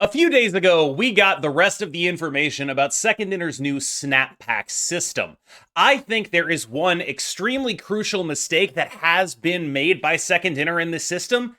A few days ago, we got the rest of the information about Second Dinner's new Snap Pack system. I think there is one extremely crucial mistake that has been made by Second Dinner in this system,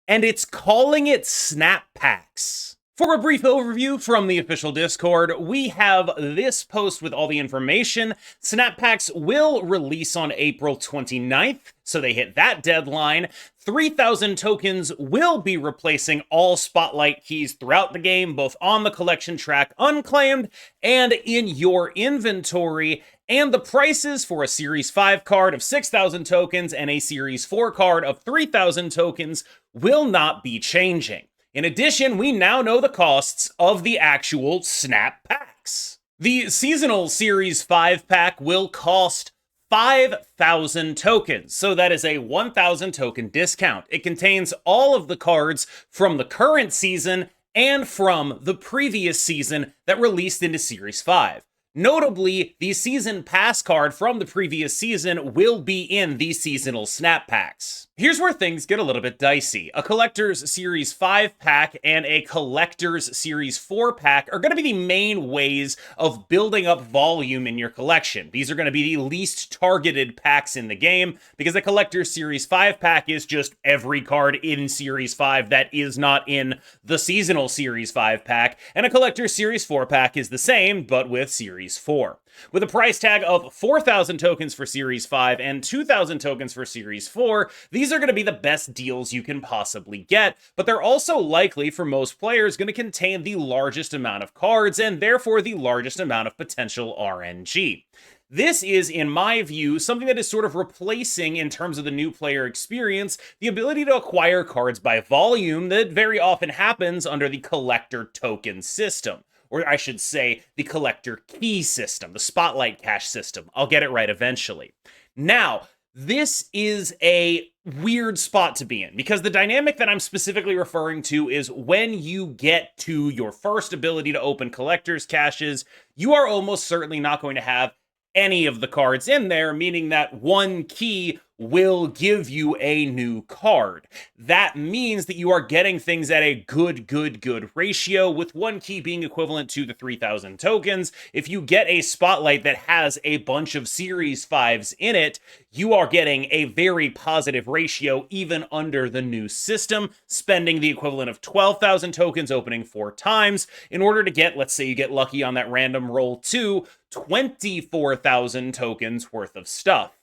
and it's calling it Snap Packs. For a brief overview from the official Discord, we have this post with all the information. Snap Packs will release on April 29th, so they hit that deadline. 3,000 tokens will be replacing all spotlight keys throughout the game, both on the collection track unclaimed and in your inventory. And the prices for a Series 5 card of 6,000 tokens and a Series 4 card of 3,000 tokens will not be changing. In addition, we now know the costs of the actual Snap Packs. The seasonal Series 5 pack will cost 5,000 tokens, so that is a 1,000 token discount. It contains all of the cards from the current season and from the previous season that released into Series 5. Notably, the season pass card from the previous season will be in the seasonal Snap Packs. Here's where things get a little bit dicey. A Collector's Series 5 pack and a Collector's Series 4 pack are going to be the main ways of building up volume in your collection. These are going to be the least targeted packs in the game because the Collector's Series 5 pack is just every card in Series 5 that is not in the seasonal Series 5 pack, and a Collector's Series 4 pack is the same, but with Series 4. With a price tag of 4,000 tokens for Series 5 and 2,000 tokens for Series 4, these are going to be the best deals you can possibly get, but they're also likely, for most players, going to contain the largest amount of cards and therefore the largest amount of potential RNG. This is, in my view, something that is sort of replacing, in terms of the new player experience, the ability to acquire cards by volume that very often happens under the collector token system. Or I should say, the collector key system, the spotlight cash system. I'll get it right eventually. Now, this is a weird spot to be in, because the dynamic that I'm specifically referring to is when you get to your first ability to open collector's caches, you are almost certainly not going to have any of the cards in there, meaning that one key will give you a new card. That means that you are getting things at a good ratio, with one key being equivalent to the 3,000 tokens. If you get a spotlight that has a bunch of Series 5s in it, you are getting a very positive ratio even under the new system, spending the equivalent of 12,000 tokens opening 4 times in order to get, let's say you get lucky on that random roll too, 24,000 tokens worth of stuff.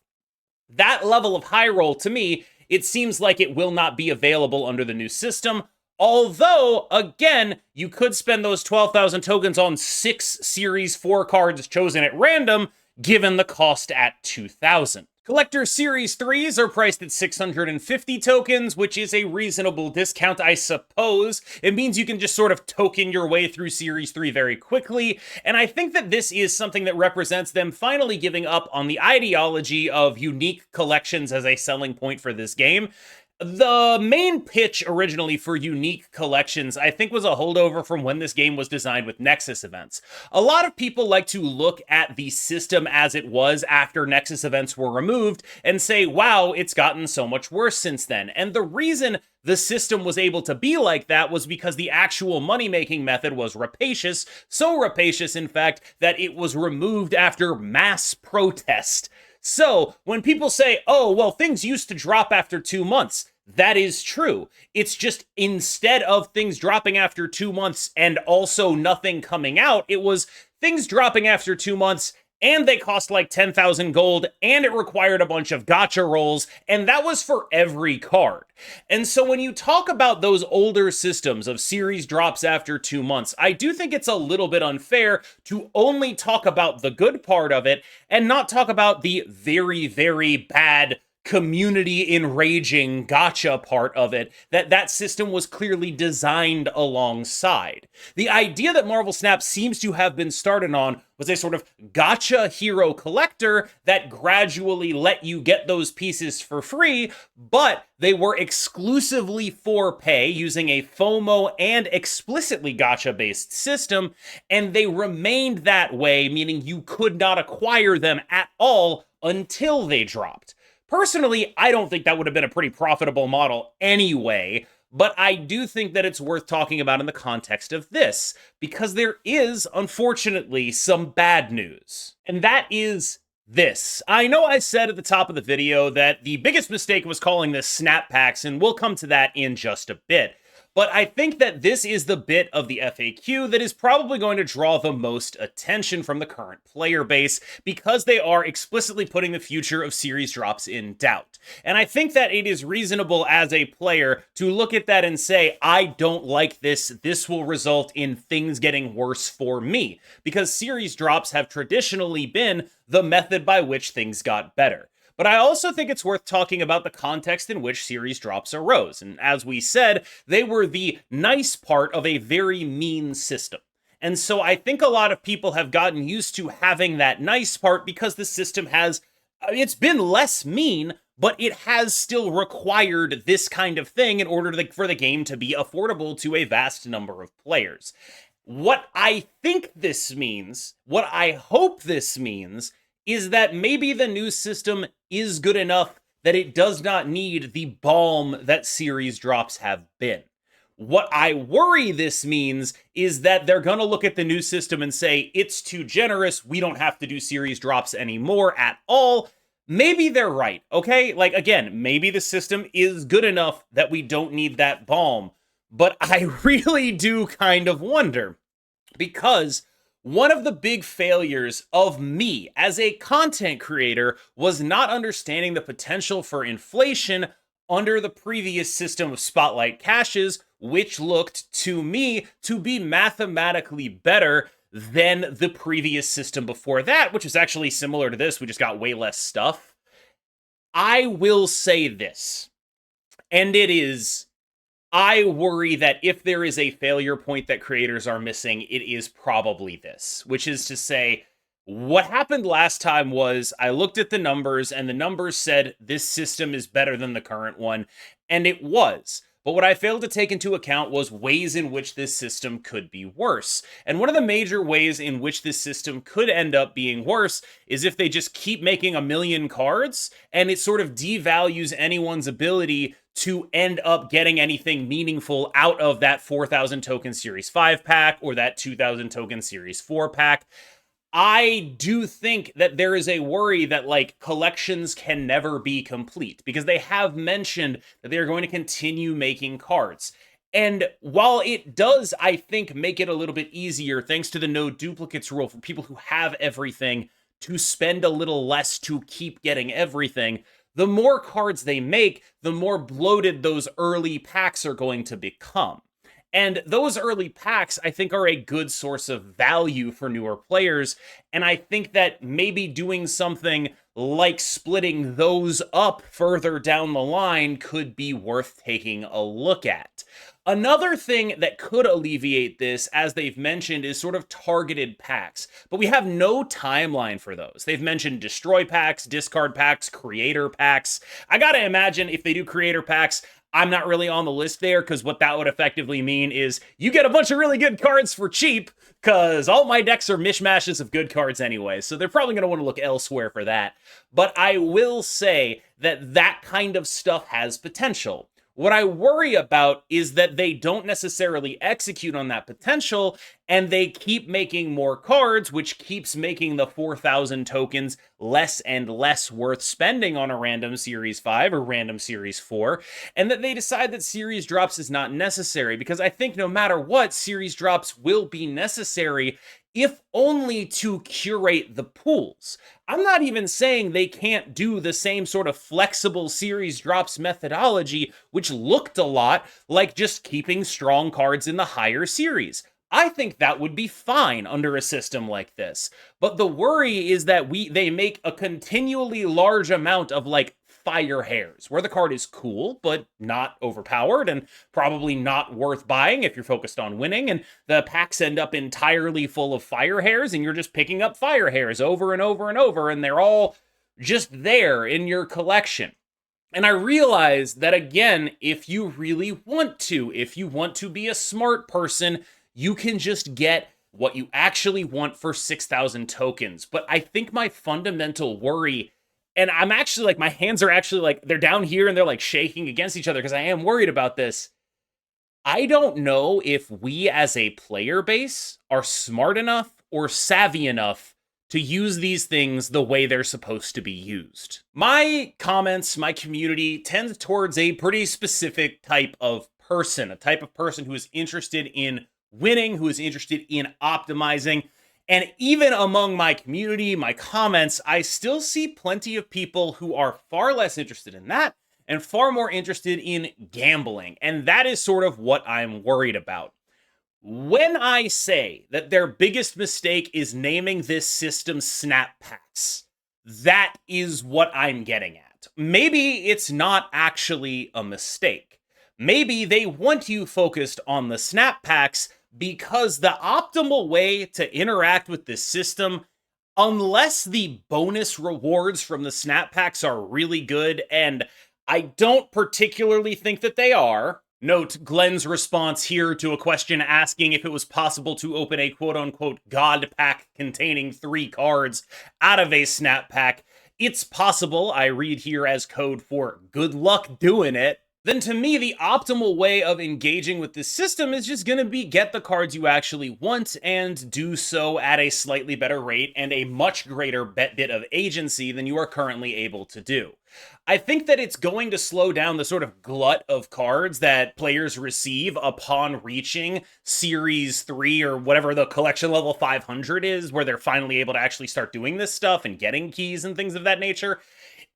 That level of high roll, to me, it seems like it will not be available under the new system. Although, again, you could spend those 12,000 tokens on 6 Series 4 cards chosen at random, given the cost at 2,000. Collector Series 3s are priced at 650 tokens, which is a reasonable discount, I suppose. It means you can just sort of token your way through Series 3 very quickly, and I think that this is something that represents them finally giving up on the ideology of unique collections as a selling point for this game. The main pitch originally for unique collections, I think, was a holdover from when this game was designed with Nexus events. A lot of people like to look at the system as it was after Nexus events were removed and say, wow, it's gotten so much worse since then. And the reason the system was able to be like that was because the actual money-making method was rapacious, so rapacious, in fact, that it was removed after mass protest. So, when people say, oh, well, things used to drop after 2 months, that is true. It's just instead of things dropping after 2 months and also nothing coming out, it was things dropping after 2 months and they cost like 10,000 gold, and it required a bunch of gacha rolls, and that was for every card. And so when you talk about those older systems of series drops after 2 months, I do think it's a little bit unfair to only talk about the good part of it and not talk about the very bad community enraging gacha part of it that system was clearly designed alongside. The idea that Marvel Snap seems to have been started on was a sort of gacha hero collector that gradually let you get those pieces for free, but they were exclusively for pay using a FOMO and explicitly gacha-based system, and they remained that way, meaning you could not acquire them at all until they dropped. Personally, I don't think that would have been a pretty profitable model anyway, But I do think that it's worth talking about in the context of this, because there is, unfortunately, some bad news. And that is this. I know I said at the top of the video that the biggest mistake was calling this snap packs, and we'll come to that in just a bit. But I think that this is the bit of the FAQ that is probably going to draw the most attention from the current player base, because they are explicitly putting the future of series drops in doubt. And I think that it is reasonable as a player to look at that and say, I don't like this. This will result in things getting worse for me, because series drops have traditionally been the method by which things got better. But I also think it's worth talking about the context in which series drops arose. And as we said, they were the nice part of a very mean system. And so I think a lot of people have gotten used to having that nice part because the system has, it's been less mean, but it has still required this kind of thing in order for the game to be affordable to a vast number of players. What I think this means, what I hope this means, is that maybe the new system is good enough that it does not need the balm that series drops have been. What I worry this means is that they're going to look at the new system and say, it's too generous, we don't have to do series drops anymore at all. Maybe they're right, okay? Like, again, maybe the system is good enough that we don't need that balm. But I really do kind of wonder, because one of the big failures of me as a content creator was not understanding the potential for inflation under the previous system of spotlight caches, which looked to me to be mathematically better than the previous system before that, which is actually similar to this. We just got way less stuff. I will say this, and it is, I worry that if there is a failure point that creators are missing, it is probably this, which is to say, what happened last time was I looked at the numbers and the numbers said this system is better than the current one, and it was. But what I failed to take into account was ways in which this system could be worse. And one of the major ways in which this system could end up being worse is if they just keep making a million cards, and it sort of devalues anyone's ability to end up getting anything meaningful out of that 4,000 token Series 5 pack or that 2,000 token Series 4 pack. I do think that there is a worry that, like, collections can never be complete, because they have mentioned that they are going to continue making cards. And while it does, I think, make it a little bit easier, thanks to the no duplicates rule, for people who have everything to spend a little less to keep getting everything, the more cards they make, the more bloated those early packs are going to become. And those early packs, I think, are a good source of value for newer players. And I think that maybe doing something like splitting those up further down the line could be worth taking a look at. Another thing that could alleviate this, as they've mentioned, is sort of targeted packs. But we have no timeline for those. They've mentioned destroy packs, discard packs, creator packs. I gotta imagine if they do creator packs, I'm not really on the list there, because what that would effectively mean is you get a bunch of really good cards for cheap, because all my decks are mishmashes of good cards anyway, so they're probably going to want to look elsewhere for that. But I will say that that kind of stuff has potential. What I worry about is that they don't necessarily execute on that potential, and they keep making more cards, which keeps making the 4,000 tokens less and less worth spending on a random Series 5 or random Series 4, and that they decide that Series Drops is not necessary, because I think no matter what, Series Drops will be necessary, if only to curate the pools. I'm not even saying they can't do the same sort of flexible series drops methodology, which looked a lot like just keeping strong cards in the higher series. I think that would be fine under a system like this. But the worry is that they make a continually large amount of, like, fire hairs, where the card is cool, but not overpowered, and probably not worth buying if you're focused on winning, and the packs end up entirely full of fire hairs, and you're just picking up fire hairs over and over and over, and they're all just there in your collection. And I realize that, again, if you really want to, if you want to be a smart person, you can just get what you actually want for 6,000 tokens. But I think my fundamental worry, and I'm actually, like, my hands are actually, like, they're down here and they're, like, shaking against each other because I am worried about this. I don't know if we as a player base are smart enough or savvy enough to use these things the way they're supposed to be used. My comments, my community tends towards a pretty specific type of person, a type of person who is interested in winning, who is interested in optimizing. And even among my community, my comments, I still see plenty of people who are far less interested in that and far more interested in gambling. And that is sort of what I'm worried about. When I say that their biggest mistake is naming this system Snap Packs, that is what I'm getting at. Maybe it's not actually a mistake. Maybe they want you focused on the Snap Packs because the optimal way to interact with this system, unless the bonus rewards from the Snap Packs are really good, and I don't particularly think that they are. Note Glenn's response here to a question asking if it was possible to open a quote-unquote God pack containing 3 cards out of a Snap Pack. It's possible, I read here as code for good luck doing it. Then to me, the optimal way of engaging with this system is just going to be get the cards you actually want and do so at a slightly better rate and a much greater bit of agency than you are currently able to do. I think that it's going to slow down the sort of glut of cards that players receive upon reaching Series 3 or whatever the collection level 500 is, where they're finally able to actually start doing this stuff and getting keys and things of that nature.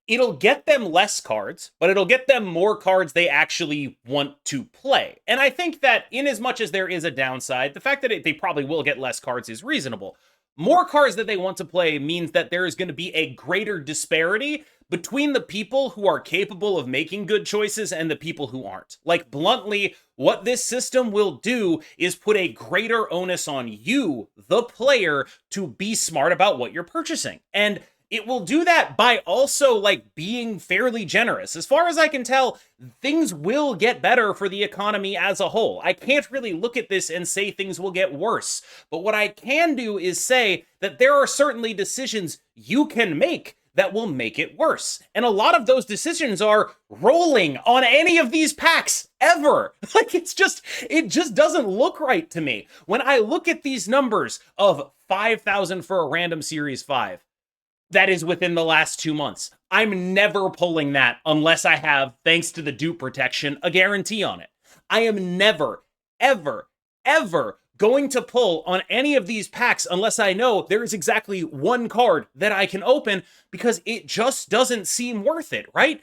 It'll get them less cards, but it'll get them more cards they actually want to play. And I think that in as much as there is a downside, the fact that they probably will get less cards is reasonable. More cards that they want to play means that there is going to be a greater disparity between the people who are capable of making good choices and the people who aren't. Like, bluntly, what this system will do is put a greater onus on you, the player, to be smart about what you're purchasing. And it will do that by also, like, being fairly generous. As far as I can tell, things will get better for the economy as a whole. I can't really look at this and say things will get worse. But what I can do is say that there are certainly decisions you can make that will make it worse. And a lot of those decisions are rolling on any of these packs ever. Like, it just doesn't look right to me. When I look at these numbers of 5,000 for a random Series 5, that is within the last 2 months. I'm never pulling that unless I have, thanks to the dupe protection, a guarantee on it. I am never, ever, ever going to pull on any of these packs unless I know there is exactly one card that I can open, because it just doesn't seem worth it, right?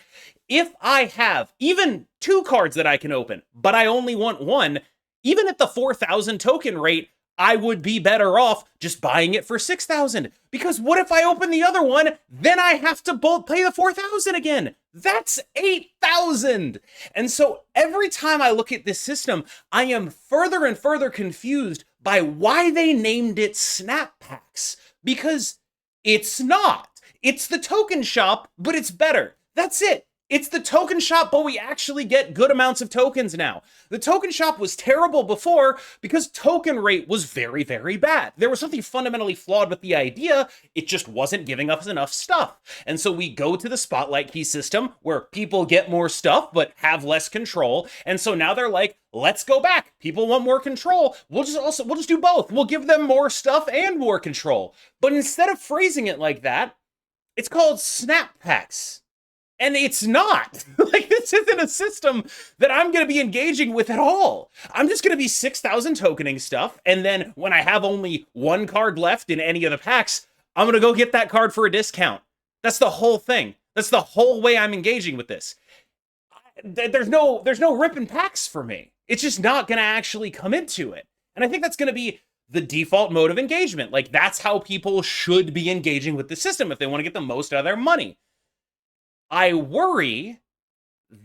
If I have even 2 cards that I can open, but I only want 1, even at the 4,000 token rate, I would be better off just buying it for 6,000. Because what if I open the other one, then I have to pay the 4,000 again? That's 8,000. And so every time I look at this system, I am further and further confused by why they named it Snap Packs. Because it's not. It's the token shop, but it's better. That's it. It's the token shop, but we actually get good amounts of tokens now. The token shop was terrible before because token rate was very, very bad. There was something fundamentally flawed with the idea. It just wasn't giving us enough stuff. And so we go to the spotlight key system where people get more stuff but have less control. And so now they're like, let's go back. People want more control. We'll just do both. We'll give them more stuff and more control. But instead of phrasing it like that, it's called Snap Packs. And it's not. Like, this isn't a system that I'm going to be engaging with at all. I'm just going to be 6,000 tokening stuff, and then when I have only 1 card left in any of the packs, I'm going to go get that card for a discount. That's the whole thing. That's the whole way I'm engaging with this. There's no ripping packs for me. It's just not going to actually come into it. And I think that's going to be the default mode of engagement. Like, that's how people should be engaging with the system if they want to get the most out of their money. I worry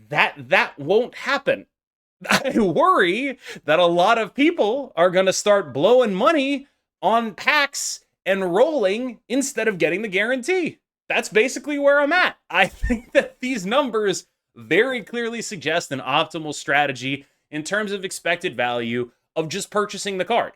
that won't happen. I worry that a lot of people are going to start blowing money on packs and rolling instead of getting the guarantee. That's basically where I'm at. I think that these numbers very clearly suggest an optimal strategy in terms of expected value of just purchasing the card.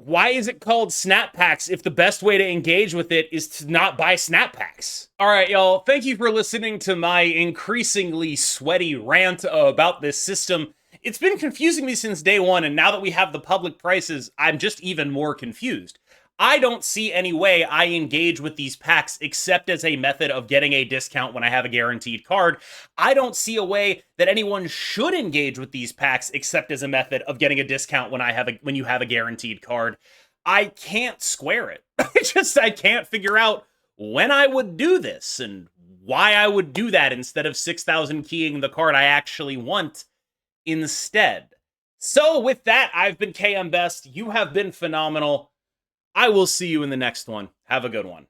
Why is it called Snap Packs if the best way to engage with it is to not buy Snap Packs? All right, y'all. Thank you for listening to my increasingly sweaty rant about this system It's been confusing me since day one, and now that we have the public prices, I'm just even more confused. I don't see any way I engage with these packs except as a method of getting a discount when I have a guaranteed card. I don't see a way that anyone should engage with these packs except as a method of getting a discount when you have a guaranteed card. I can't square it. I can't figure out when I would do this and why I would do that instead of 6,000 keying the card I actually want instead. So with that, I've been KMBest. You have been phenomenal. I will see you in the next one. Have a good one.